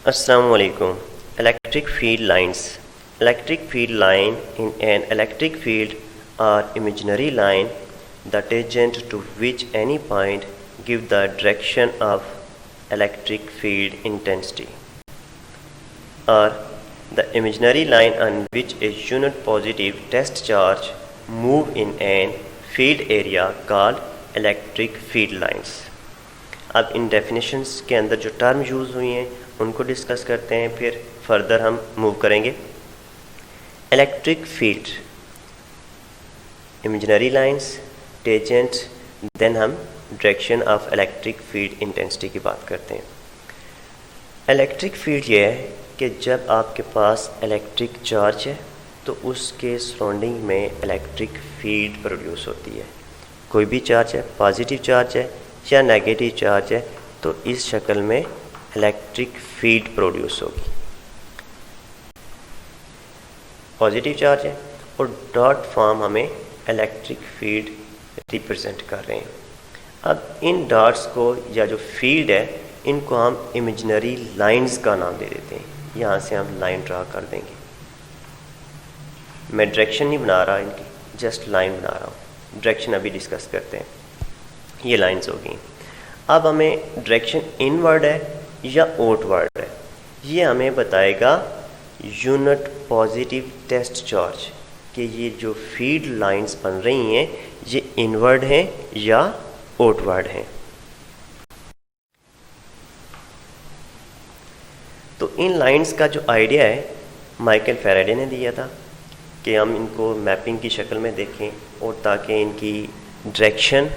Assalamualaikum. Electric field lines. Electric field line in an electric field are imaginary line, the tangent to which any point give the direction of electric field intensity, or the imaginary line on which a unit positive test charge move in an field area called electric field lines. अब इन definitions के अंदर जो term use हुई हैं उनको discuss करते हैं, फिर फर्दर हम मूव करेंगे। Electric field, imaginary lines, tangent, then हम direction of electric field intensity की बात करते हैं। इलेक्ट्रिक फील्ड ये है कि जब आपके पास इलेक्ट्रिक चार्ज है तो उसके सराउंडिंग में इलेक्ट्रिक फील्ड प्रोड्यूस होती है। कोई भी चार्ज है, पॉजिटिव चार्ज है या नेगेटिव चार्ज है, तो इस शक्ल में इलेक्ट्रिक फील्ड प्रोड्यूस होगी। पॉजिटिव चार्ज है और डॉट फॉर्म हमें इलेक्ट्रिक फील्ड रिप्रेजेंट कर रहे हैं। अब इन डॉट्स को या जो फील्ड है इनको हम इमेजिनरी लाइंस का नाम दे देते हैं। यहाँ से हम लाइन ड्रा कर देंगे। मैं डायरेक्शन नहीं बना रहा इनकी, जस्ट लाइन बना रहा हूँ। डायरेक्शन अभी डिस्कस करते हैं। ये लाइंस होगी। अब हमें डायरेक्शन इनवर्ड है या आउटवर्ड है, ये हमें बताएगा यूनिट पॉजिटिव टेस्ट चार्ज कि ये जो फील्ड लाइंस बन रही हैं ये इनवर्ड हैं या आउटवर्ड हैं। तो इन लाइंस का जो आइडिया है माइकल फैराडे ने दिया था कि हम इनको मैपिंग की शक्ल में देखें और ताकि इनकी डायरेक्शन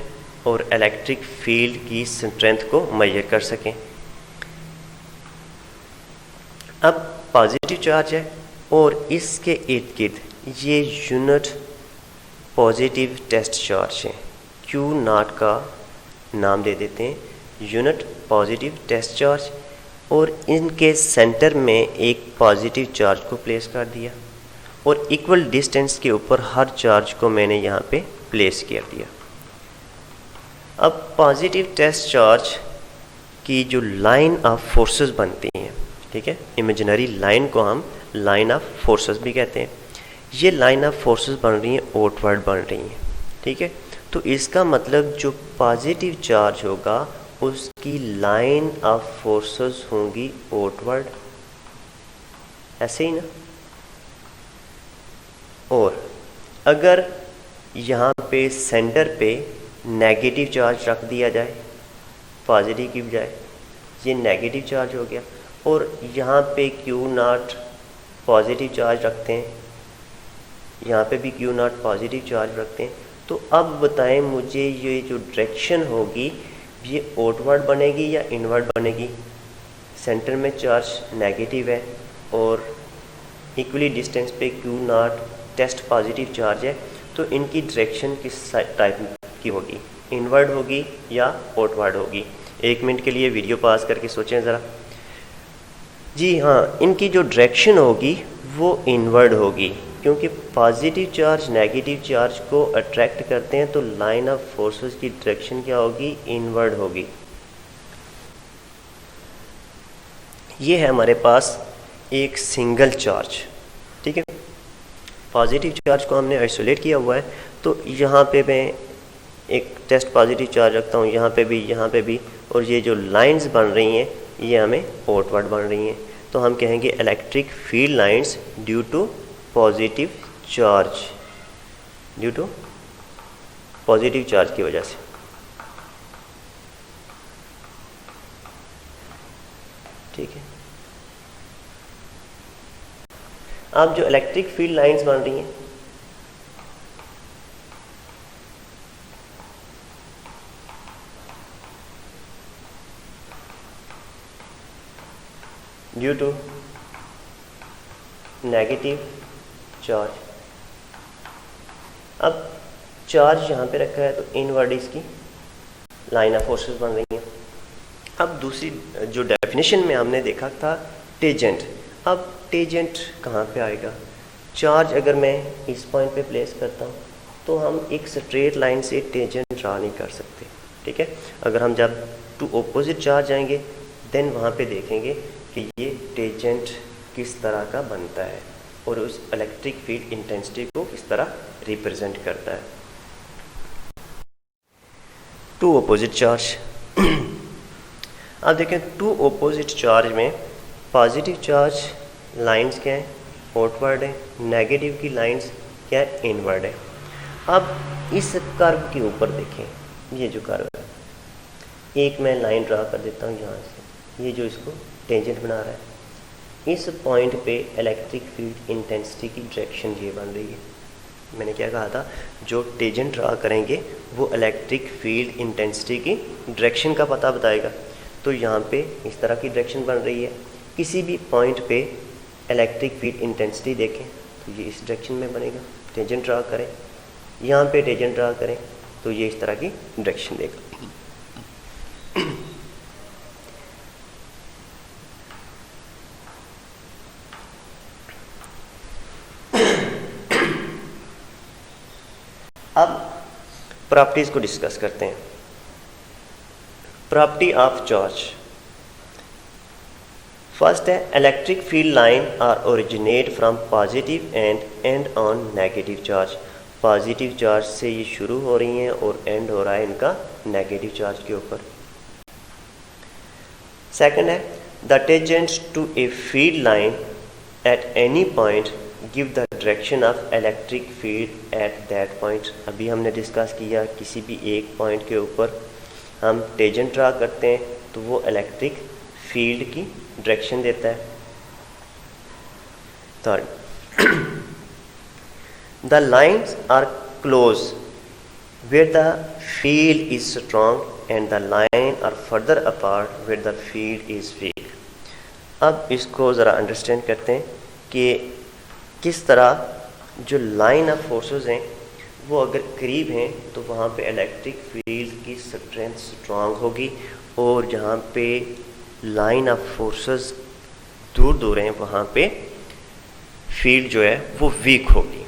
और इलेक्ट्रिक फील्ड की स्ट्रेंथ को मेजर कर सकें। अब पॉजिटिव चार्ज है और इसके इर्द गिर्द ये यूनिट पॉजिटिव टेस्ट चार्ज है। क्यू नॉट का नाम दे देते हैं यूनिट पॉजिटिव टेस्ट चार्ज, और इनके सेंटर में एक पॉजिटिव चार्ज को प्लेस कर दिया और इक्वल डिस्टेंस के ऊपर हर चार्ज को मैंने यहाँ पे प्लेस कर दिया। अब पॉजिटिव टेस्ट चार्ज की जो लाइन ऑफ फोर्सेस बनती हैं, ठीक है, इमेजिनरी लाइन को हम लाइन ऑफ फोर्सेस भी कहते हैं। ये लाइन ऑफ फोर्सेस बन रही हैं, आउटवर्ड बन रही हैं, ठीक है। तो इसका मतलब जो पॉजिटिव चार्ज होगा उसकी लाइन ऑफ फोर्सेस होंगी आउटवर्ड, ऐसे ही ना। और अगर यहाँ पे सेंटर पे नेगेटिव चार्ज रख दिया जाए पॉजिटिव की बजाय, ये नेगेटिव चार्ज हो गया, और यहाँ पे क्यू नॉट पॉजिटिव चार्ज रखते हैं, यहाँ पे भी क्यू नॉट पॉजिटिव चार्ज रखते हैं। तो अब बताएं मुझे ये जो डायरेक्शन होगी ये आउटवर्ड बनेगी या इनवर्ड बनेगी। सेंटर में चार्ज नेगेटिव है और इक्वली डिस्टेंस पे q naught test positive charge है, तो इनकी डायरेक्शन किस टाइप की होगी, इनवर्ड होगी या आउटवर्ड होगी। एक मिनट के लिए वीडियो पास करके सोचें ज़रा। जी हाँ, इनकी जो डायरेक्शन होगी वो इनवर्ड होगी, क्योंकि पॉजिटिव चार्ज नेगेटिव चार्ज को अट्रैक्ट करते हैं, तो लाइन ऑफ फोर्सेस की डायरेक्शन क्या होगी, इनवर्ड होगी। ये है हमारे पास एक सिंगल चार्ज, ठीक है। पॉजिटिव चार्ज को हमने आइसोलेट किया हुआ है, तो यहाँ पे मैं एक टेस्ट पॉजिटिव चार्ज रखता हूँ, यहाँ पे भी, और ये जो लाइंस बन रही हैं ये हमें आउटवर्ड बन रही हैं। तो हम कहेंगे electric field lines due to positive charge, due to positive charge की वजह से। ठीक है। अब जो इलेक्ट्रिक फील्ड लाइंस बन रही हैं ड्यू टू नेगेटिव चार्ज। अब चार्ज यहाँ पे रखा है तो इनवर्ड इसकी लाइन ऑफ फोर्सेस बन रही हैं। अब दूसरी जो डेफिनेशन में हमने देखा था टेंजेंट। अब टेंजेंट कहाँ पे आएगा? चार्ज अगर मैं इस पॉइंट पे प्लेस करता हूँ तो हम एक स्ट्रेट लाइन से टेंजेंट ड्रा नहीं कर सकते, ठीक है। अगर हम जब टू ऑपोजिट चार्ज आएंगे देन वहाँ पे देखेंगे कि ये टेजेंट किस तरह का बनता है और उस इलेक्ट्रिक फील्ड इंटेंसिटी को किस तरह रिप्रेजेंट करता है। Two opposite charge. अब देखें, टू अपोजिट चार्ज में पॉजिटिव चार्ज लाइंस क्या है, आउटवर्ड है, नेगेटिव की लाइंस क्या है, इनवर्ड है। अब इस कर्व के ऊपर देखें, ये जो कर्व है, एक मैं लाइन ड्रा कर देता हूँ यहाँ से, ये जो इसको टेंजेंट बना रहा है, इस पॉइंट पे इलेक्ट्रिक फील्ड इंटेंसिटी की डायरेक्शन ये बन रही है। मैंने क्या कहा था, जो टेंजेंट ड्रा करेंगे वो इलेक्ट्रिक फील्ड इंटेंसिटी की डायरेक्शन का पता बताएगा। तो यहाँ पे इस तरह की डायरेक्शन बन रही है। किसी भी पॉइंट पे इलेक्ट्रिक फील्ड इंटेंसिटी देखें तो ये इस डायरेक्शन में बनेगा। टेंजेंट ड्रा करें, यहाँ पे टेंजेंट ड्रा करें तो ये इस तरह की डायरेक्शन देगा। अब प्रॉपर्टीज को डिस्कस करते हैं। Property of charge. फर्स्ट है, electric field line are originate from positive and on negative charge. Positive charge से ये शुरू हो रही हैं और एंड हो रहा है इनका नेगेटिव चार्ज के ऊपर। सेकंड है, the tangent to a field line at any point give the direction of electric field at that point. अभी हमने डिस्कस किया, किसी भी एक पॉइंट के ऊपर हम टेंजेंट ड्रा करते हैं तो वो इलेक्ट्रिक फील्ड की डायरेक्शन देता है। Third, the lines are close where the field is strong and the line are further apart where the field is weak. अब इसको ज़रा अंडरस्टैंड करते हैं कि किस तरह जो लाइन ऑफ फोर्सेस हैं वो अगर करीब हैं तो वहाँ पे इलेक्ट्रिक फील्ड की स्ट्रेंथ स्ट्रांग होगी, और जहाँ पे लाइन ऑफ फोर्सेस दूर दूर हैं वहाँ पे फील्ड जो है वो वीक होगी।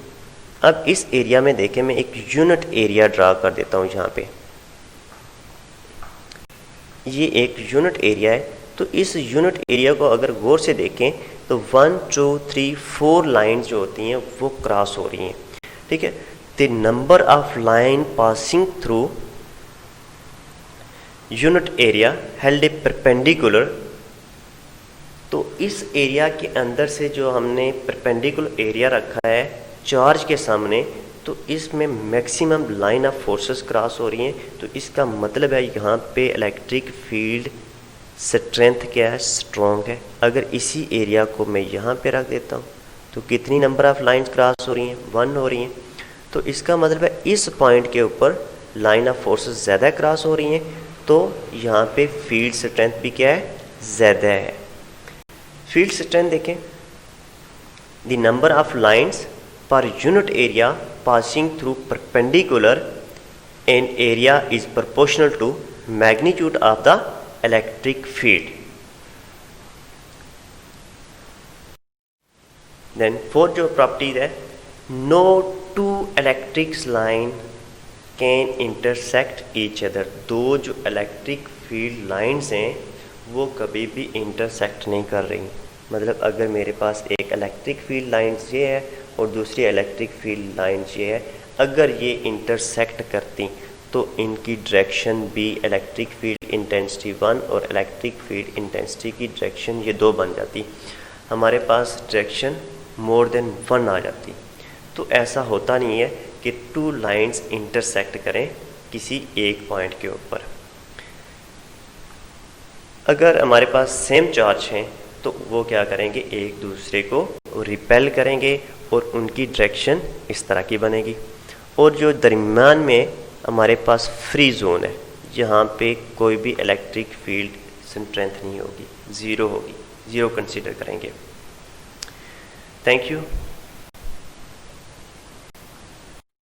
अब इस एरिया में देखें, मैं एक यूनिट एरिया ड्रा कर देता हूँ। यहाँ पे ये एक यूनिट एरिया है, तो इस यूनिट एरिया को अगर गौर से देखें तो 1 2 3 4 लाइन्स जो होती हैं वो क्रॉस हो रही हैं। ठीक है, the number of line passing through unit area held A perpendicular. तो इस एरिया के अंदर से जो हमने परपेंडिकुलर एरिया रखा है चार्ज के सामने, तो इसमें maximum line of forces cross हो रही हैं। तो इसका मतलब है यहाँ पे इलेक्ट्रिक फील्ड स्ट्रेंथ क्या है, स्ट्रॉन्ग है। अगर इसी एरिया को मैं यहाँ पे रख देता हूँ तो कितनी नंबर ऑफ लाइंस क्रॉस हो रही हैं, 1 हो रही हैं। तो इसका मतलब है इस पॉइंट के ऊपर लाइन ऑफ फोर्सेस ज़्यादा क्रॉस हो रही हैं, तो यहाँ पे फील्ड स्ट्रेंथ भी क्या है, ज़्यादा है। फील्ड स्ट्रेंथ देखें, the number of lines per unit area passing through perpendicular and area is proportional to magnitude of the electric field. Then fourth जो प्रॉपर्टीज है, no two electrics line can intersect each other. दो जो electric field lines हैं वो कभी भी intersect नहीं कर रही। मतलब अगर मेरे पास एक इलेक्ट्रिक फील्ड लाइन ये है और दूसरी इलेक्ट्रिक फील्ड लाइन ये है, अगर ये इंटरसेक्ट करती तो इनकी डायरेक्शन भी इलेक्ट्रिक फील्ड इंटेंसिटी 1 और इलेक्ट्रिक फील्ड इंटेंसिटी की डायरेक्शन ये 2 बन जाती। हमारे पास डायरेक्शन मोर देन 1 आ जाती। तो ऐसा होता नहीं है कि 2 लाइंस इंटरसेक्ट करें किसी एक पॉइंट के ऊपर। अगर हमारे पास सेम चार्ज हैं तो वो क्या करेंगे, एक दूसरे को रिपेल करेंगे और उनकी डायरेक्शन इस तरह की बनेगी। और जो दरमियान में हमारे पास फ्री जोन है, जहाँ पे कोई भी इलेक्ट्रिक फील्ड स्ट्रेंथ नहीं होगी, ज़ीरो होगी, ज़ीरो कंसीडर करेंगे। Thank you.